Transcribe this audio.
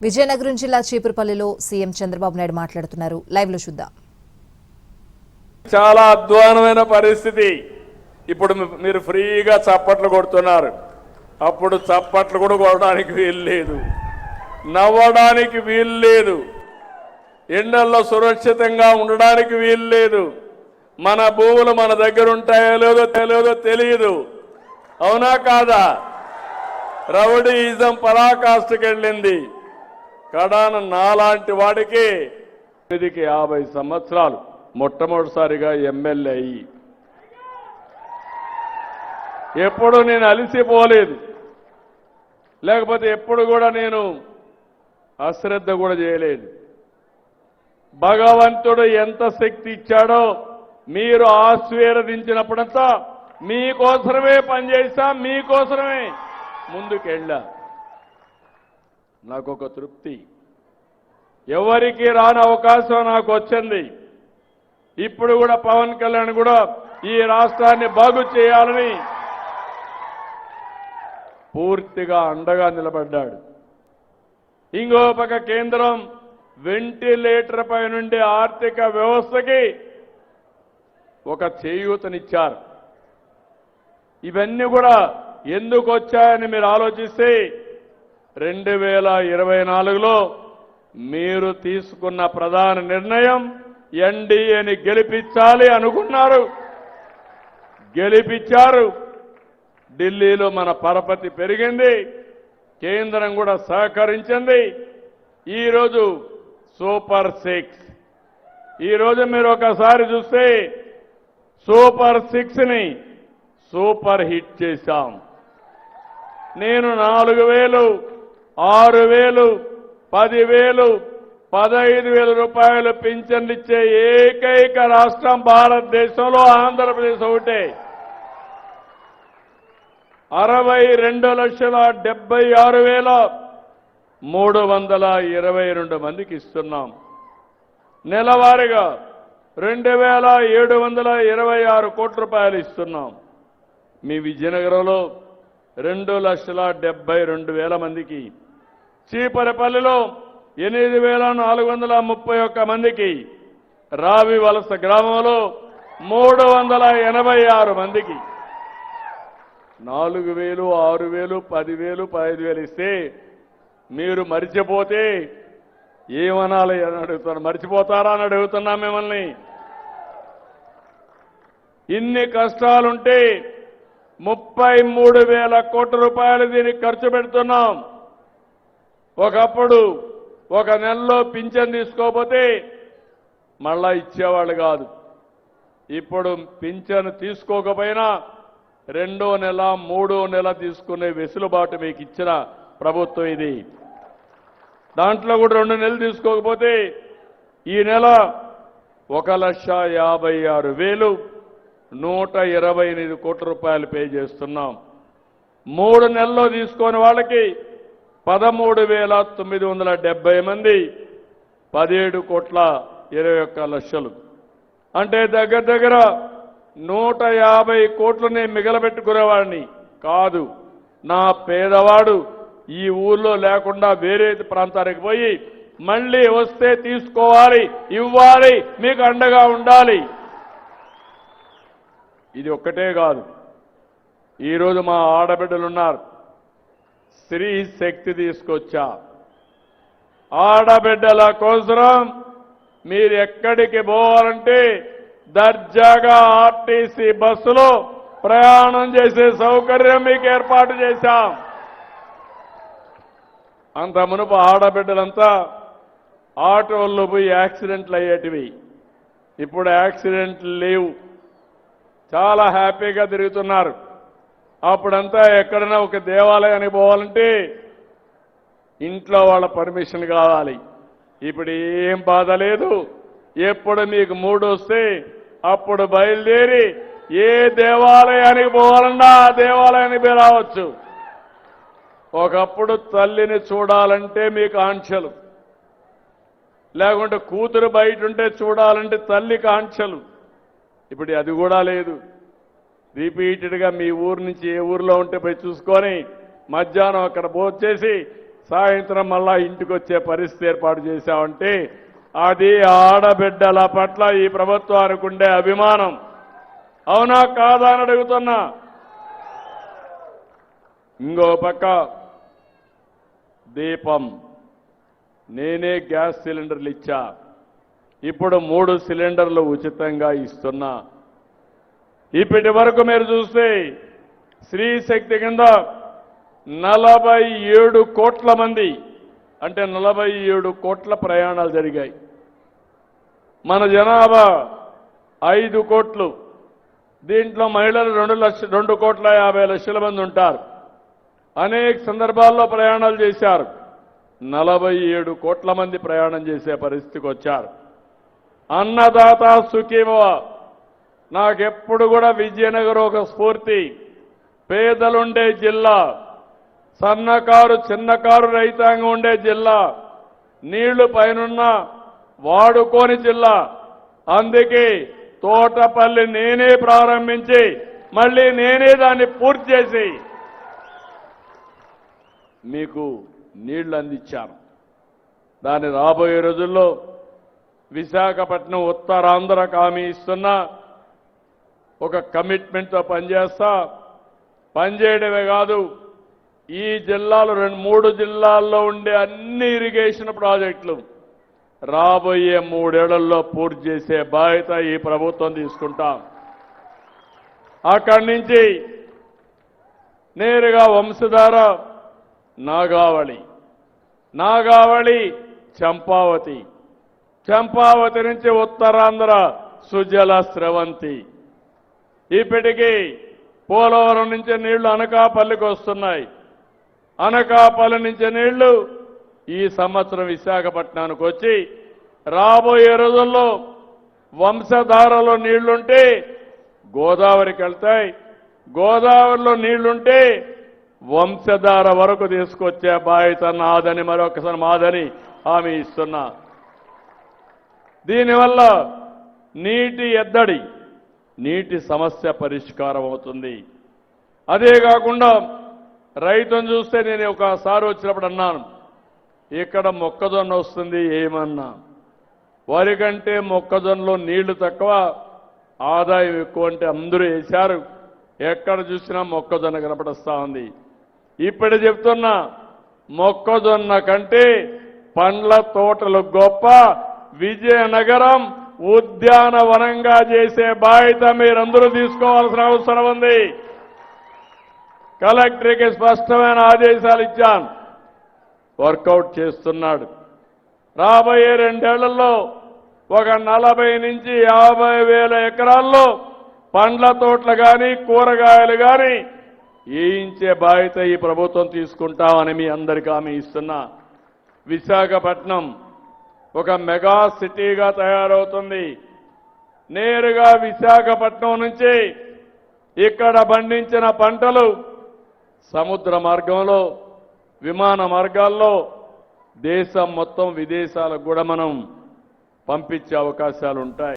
విజయనగరం జిల్లా చీపురుపల్లిలో సీఎం చంద్రబాబు నాయుడు మాట్లాడుతున్నారు. లైవ్ లో చూద్దాం. చాలా అధ్వానమైన పరిస్థితి. ఇప్పుడు మీరు ఫ్రీగా చప్పట్లు కొడుతున్నారు. అప్పుడు చప్పట్లు కూడా కొట్టడానికి వీలు లేదు, నవ్వడానికి వీలు లేదు, ఎండల్లో సురక్షితంగా ఉండడానికి వీలు లేదు. మన భూములు మన దగ్గర ఉంటాయో లేదో తెలియదు. అవునా కాదా? రౌడీయిజం పరాకాష్ఠకి వెళ్ళింది. కడాన నాలాంటి వాడికి 50 సంవత్సరాలు మొట్టమొదటిసారిగా ఎమ్మెల్యే అయ్యి ఎప్పుడు నేను అలసిపోలేదు, లేకపోతే ఎప్పుడు కూడా నేను అశ్రద్ధ కూడా చేయలేదు. భగవంతుడు ఎంత శక్తి ఇచ్చాడో మీరు ఆశీర్వదించినప్పుడంతా మీకోసమే పనిచేశా, మీకోసమే ముందుకెళ్ళా. నాకు ఒక తృప్తి. ఎవరికి రాని అవకాశం నాకు వచ్చింది. ఇప్పుడు కూడా పవన్ కళ్యాణ్ కూడా ఈ రాష్ట్రాన్ని బాగు చేయాలని పూర్తిగా అండగా నిలబడ్డాడు. ఇంకో పక్క కేంద్రం వెంటిలేటర్ పై నుండి ఆర్థిక వ్యవస్థకి ఒక చేయూతనిచ్చారు. ఇవన్నీ కూడా ఎందుకు వచ్చాయని మీరు ఆలోచిస్తే 2024లో మీరు తీసుకున్న ప్రధాన నిర్ణయం ఎన్డీఏని గెలిపించాలి అనుకున్నారు, గెలిపించారు. ఢిల్లీలో మన పరపతి పెరిగింది, కేంద్రం కూడా సహకరించింది. ఈరోజు సూపర్ 6, ఈరోజు మీరు ఒకసారి చూస్తే సూపర్ 6ని సూపర్ హిట్ చేశాం. నేను 4,000, 6,000, 10,000, 15,000 రూపాయలు పింఛన్లు ఇచ్చే ఏకైక రాష్ట్రం భారతదేశంలో ఆంధ్రప్రదేశ్ ఒకటే. 62,76,322 మందికి ఇస్తున్నాం. నెలవారీగా 2,726 కోట్ల రూపాయలు ఇస్తున్నాం. మీ విజయనగరంలో 2,72,000 మందికి, చీపురుపల్లిలో 8,431 మందికి, రావి వలస గ్రామంలో 386 మందికి 4,000, 6,000, 10,000, 15,000 ఇస్తే మీరు మరిచిపోతే ఏమనాలి అని అడుగుతాను. మరిచిపోతారా అని అడుగుతున్నా మిమ్మల్ని. ఇన్ని కష్టాలుంటే 33,000 కోట్ల రూపాయలు దీనికి ఖర్చు పెడుతున్నాం. ఒకప్పుడు ఒక నెలలో పింఛన్ తీసుకోకపోతే మళ్ళా ఇచ్చేవాళ్ళు కాదు. ఇప్పుడు పింఛన్ తీసుకోకపోయినా 2వ నెల, 3వ నెల తీసుకునే వెసులుబాటు మీకు ఇచ్చిన ప్రభుత్వం ఇది. దాంట్లో కూడా 2 నెలలు తీసుకోకపోతే ఈ నెల 1,56,128 కోట్ల రూపాయలు పే చేస్తున్నాం. 3 నెలల్లో తీసుకునే వాళ్ళకి 13,970 మంది, 17,21,00,000. అంటే దగ్గర దగ్గర 150 కోట్లని మిగలబెట్టుకునేవాడిని కాదు. నా పేదవాడు ఈ ఊర్లో లేకుండా వేరే ప్రాంతానికి పోయి మళ్ళీ వస్తే తీసుకోవాలి, ఇవ్వాలి, మీకు అండగా ఉండాలి. ఇది ఒక్కటే కాదు. ఈరోజు మా ఆడబిడ్డలున్నారు, స్త్రీ శక్తి తీసుకొచ్చా. ఆడబిడ్డల కోసం మీరు ఎక్కడికి పోవాలంటే దర్జాగా ఆర్టీసీ బస్సులో ప్రయాణం చేసే సౌకర్యం మీకు ఏర్పాటు చేశాం. అంత మునుపు ఆడబిడ్డలంతా ఆటోల్లో పోయి యాక్సిడెంట్లు అయ్యేటివి. ఇప్పుడు యాక్సిడెంట్లు లేవు, చాలా హ్యాపీగా తిరుగుతున్నారు. అప్పుడంతా ఎక్కడైనా ఒక దేవాలయానికి పోవాలంటే ఇంట్లో వాళ్ళ పర్మిషన్ కావాలి. ఇప్పుడు ఏం బాధ లేదు. ఎప్పుడు మీకు మూడు వస్తే అప్పుడు బయలుదేరి ఏ దేవాలయానికి పోవాలన్నా ఆ దేవాలయానికి రావచ్చు. ఒకప్పుడు తల్లిని చూడాలంటే మీకు ఆంక్షలు, లేకుంటే కూతురు బయట ఉంటే చూడాలంటే తల్లికి ఆంక్షలు. ఇప్పుడు అది కూడా లేదు. రిపీటెడ్గా మీ ఊరు నుంచి ఏ ఊర్లో ఉంటే పోయి చూసుకొని మధ్యాహ్నం అక్కడ భోజనం చేసి సాయంత్రం మళ్ళా ఇంటికి వచ్చే పరిస్థితి ఏర్పాటు చేశామంటే అది ఆడబిడ్డల పట్ల ఈ ప్రభుత్వానికి ఉండే అభిమానం. అవునా కాదా అని అడుగుతున్నా. ఇంకో పక్క దీపం, నేనే గ్యాస్ సిలిండర్లు ఇచ్చా, ఇప్పుడు 3 సిలిండర్లు ఉచితంగా ఇస్తున్నా. ఇప్పటి వరకు మీరు చూస్తే స్త్రీ శక్తి కింద 47 కోట్ల మంది, అంటే 47 కోట్ల ప్రయాణాలు జరిగాయి. మన జనాభా 5 కోట్లు, దీంట్లో మహిళలు 2,50,00,000 మంది ఉంటారు. అనేక సందర్భాల్లో ప్రయాణాలు చేశారు. 47 కోట్ల మంది ప్రయాణం చేసే పరిస్థితికి వచ్చారు. అన్నదాత సుఖీభవ, నాకెప్పుడు కూడా విజయనగరం ఒక స్ఫూర్తి. పేదలుండే జిల్లా, సన్నకారు చిన్నకారు రైతాంగం ఉండే జిల్లా, నీళ్లు పైనున్న వాడుకోని జిల్లా. అందుకే తోటపల్లి నేనే ప్రారంభించి మళ్ళీ నేనే దాన్ని పూర్తి చేసి మీకు నీళ్లు అందించాను. దాన్ని రాబోయే రోజుల్లో విశాఖపట్నం ఉత్తరాంధ్రకు హామీ ఇస్తున్నా. ఒక కమిట్మెంట్తో పనిచేస్తా. పనిచేయడమే కాదు, ఈ జిల్లాలో 3 జిల్లాల్లో ఉండే అన్ని ఇరిగేషన్ ప్రాజెక్టులు రాబోయే 3 ఏళ్లలో పూర్తి చేసే బాధ్యత ఈ ప్రభుత్వం తీసుకుంటాం. అక్కడి నుంచి నేరుగా వంశధార, నాగావళి, నాగావళి చంపావతి, చంపావతి నుంచి ఉత్తరాంధ్ర సుజల స్రవంతి. ఇప్పటికీ పోలవరం నుంచి నీళ్లు అనకాపల్లికి వస్తున్నాయి. అనకాపల్లి నుంచి నీళ్లు ఈ సంవత్సరం విశాఖపట్నానికి వచ్చి రాబోయే రోజుల్లో వంశధారలో నీళ్లుంటే గోదావరికి వెళ్తాయి. గోదావరిలో నీళ్లుంటే వంశధార వరకు తీసుకొచ్చే బాధ్యత నాదని, మరొకసారి మాదని హామీ ఇస్తున్నా. దీనివల్ల నీటి ఎద్దడి, నీటి సమస్య పరిష్కారం అవుతుంది. అదే కాకుండా రైతును చూస్తే నేను ఒకసారి వచ్చినప్పుడు అన్నాను, ఇక్కడ మొక్కజొన్న వస్తుంది ఏమన్నా, వరి కంటే మొక్కజొన్నలో నీళ్లు తక్కువ, ఆదాయం ఎక్కువ అంటే అందరూ వేశారు. ఎక్కడ చూసినా మొక్కజొన్న కనపడస్తా ఉంది. ఇప్పుడు చెప్తున్నా, మొక్కజొన్న కంటే పండ్ల తోటలు గొప్ప. విజయనగరం ఉద్యానవనంగా చేసే బాధ్యత మీరందరూ తీసుకోవాల్సిన అవసరం ఉంది. కలెక్టర్కి స్పష్టమైన ఆదేశాలు ఇచ్చాను, వర్కౌట్ చేస్తున్నాడు. రాబోయే 2 ఏళ్లలో ఒక 40 నుంచి 50 వేల ఎకరాల్లో పండ్ల తోటలు కానీ కూరగాయలు కానీ వేయించే బాధ్యత ఈ ప్రభుత్వం తీసుకుంటామని మీ అందరికీ హామీ ఇస్తున్నా. విశాఖపట్నం ఒక మెగా సిటీగా తయారవుతుంది. నేరుగా విశాఖపట్నం నుంచి ఇక్కడ పండించిన పంటలు సముద్ర మార్గంలో, విమాన మార్గాల్లో దేశం మొత్తం విదేశాలకు కూడా మనం పంపించే అవకాశాలు ఉంటాయి.